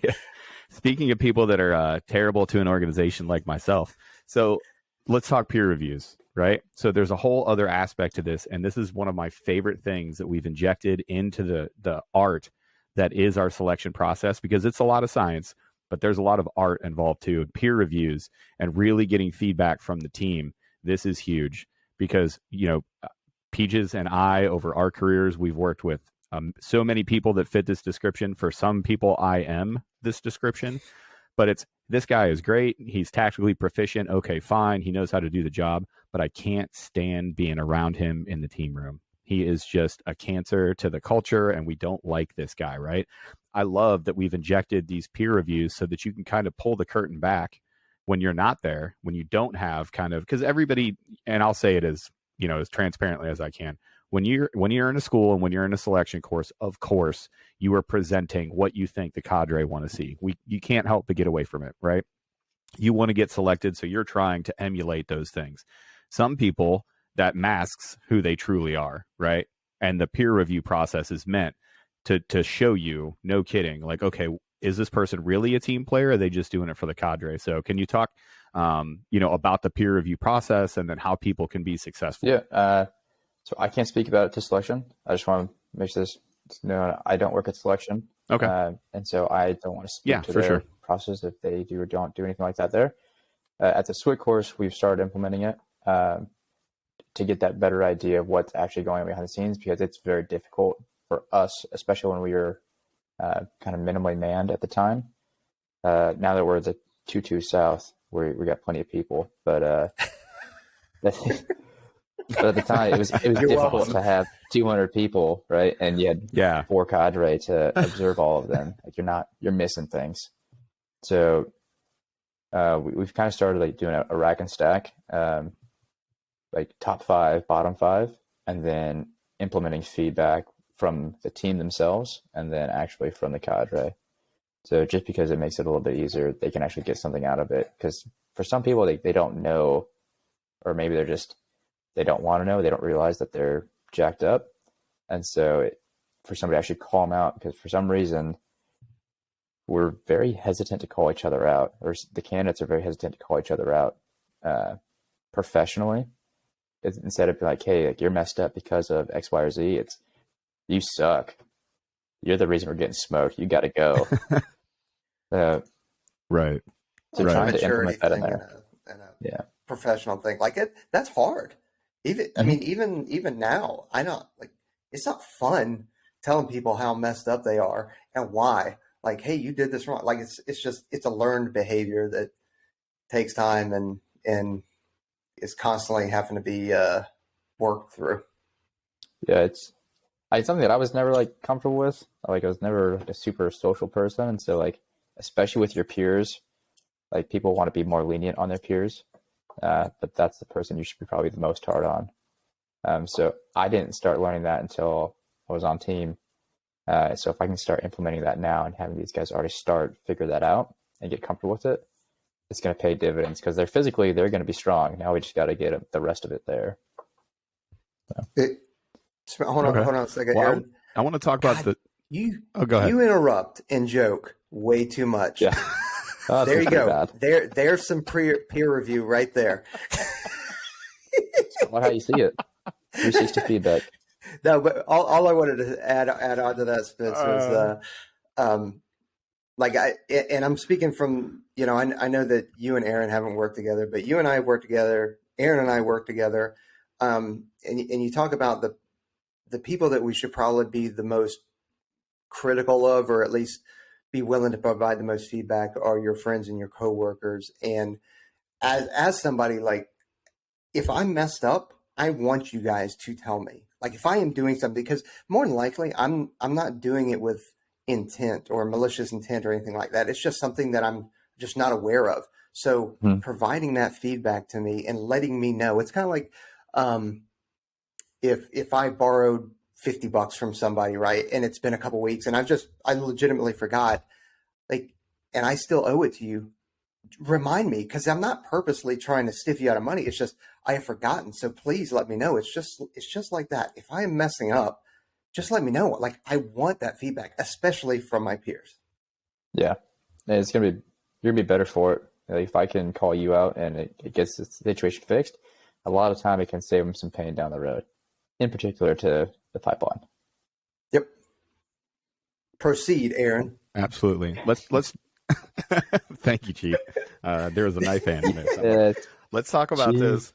Yeah. Speaking of people that are terrible to an organization like myself, so let's talk peer reviews, right? So there's a whole other aspect to this, and this is one of my favorite things that we've injected into the art that is our selection process, because it's a lot of science, but there's a lot of art involved too. Peer reviews and really getting feedback from the team. This is huge because, Peaches and I, over our careers, we've worked with so many people that fit this description. For some people, I am this description, but it's this guy is great. He's tactically proficient. Okay, fine. He knows how to do the job, but I can't stand being around him in the team room. He is just a cancer to the culture, and we don't like this guy, right? I love that we've injected these peer reviews so that you can kind of pull the curtain back when you're not there, when you don't have kind of, because everybody, and I'll say it as, as transparently as I can. When you're in a school and when you're in a selection course, of course, you are presenting what you think the cadre want to see. You can't help but get away from it, right? You want to get selected, so you're trying to emulate those things. Some people, that masks who they truly are, right? And the peer review process is meant to show you, no kidding, like, okay, is this person really a team player, or are they just doing it for the cadre? So can you talk, about the peer review process and then how people can be successful? Yeah. So I can't speak about it to selection. I just want to make sure I don't work at selection. Okay. And so I don't want to speak to their process if they do or don't do anything like that there. At the SWIT course, we've started implementing it to get that better idea of what's actually going on behind the scenes, because it's very difficult for us, especially when we were kind of minimally manned at the time. Now that we're the 2-2 South, we got plenty of people, but but at the time, it was difficult to have 200 people, right? And you had 4 cadre to observe all of them. Like you're missing things. So we've kind of started like doing a rack and stack, like top 5, bottom 5, and then implementing feedback from the team themselves, and then actually from the cadre. So just because it makes it a little bit easier, they can actually get something out of it. Because for some people, they don't know, or maybe they don't want to know. They don't realize that they're jacked up. And so for somebody to actually call them out, because for some reason, we're very hesitant to call each other out, or the candidates are very hesitant to call each other out professionally. Instead of like, hey, like, you're messed up because of X, Y, or Z, it's, you suck. You're the reason we're getting smoked. You got to go. Right. So trying to implement that in there. And a professional thing. Like that's hard. I mean, even now, I know, like, it's not fun telling people how messed up they are and why. Like, hey, you did this wrong. Like, it's a learned behavior that takes time and is constantly having to be worked through. Yeah, it's something that I was never like comfortable with. Like, I was never a super social person, and so like, especially with your peers, like, people want to be more lenient on their peers. But that's the person you should be probably the most hard on. So I didn't start learning that until I was on team. So if I can start implementing that now and having these guys already figure that out and get comfortable with it, it's going to pay dividends, because they're going to be strong. Now we just got to get the rest of it there. So. Hold on a second, well, Aaron. I want to talk about go ahead. You interrupt and joke way too much. Yeah. Oh, there you go. There's some peer review right there. That's not how you see it. 360 feedback. No, but all I wanted to add on to that, Spence, was and I'm speaking from, I know that you and Aaron haven't worked together, but you and I work together. Aaron and I work together. And you talk about the people that we should probably be the most critical of, or at least be willing to provide the most feedback, are your friends and your coworkers. And as somebody, like, if I'm messed up, I want you guys to tell me. Like, if I am doing something, because more than likely I'm not doing it with intent or malicious intent or anything like that. It's just something that I'm just not aware of. So providing that feedback to me and letting me know, it's kind of like if I borrowed $50 from somebody, right, and it's been a couple weeks and I legitimately forgot, like, and I still owe it to you, remind me, because I'm not purposely trying to stiff you out of money. It's just I have forgotten. So please let me know. It's just like that. If I am messing up, just let me know. Like, I want that feedback, especially from my peers. Yeah, and you're gonna be better for it. Like if I can call you out and it gets the situation fixed, a lot of time it can save them some pain down the road, in particular to the pipeline. Yep. Proceed, Aaron. Absolutely. Let's. Thank you, Chief. There was a knife hand in there. Let's talk about this.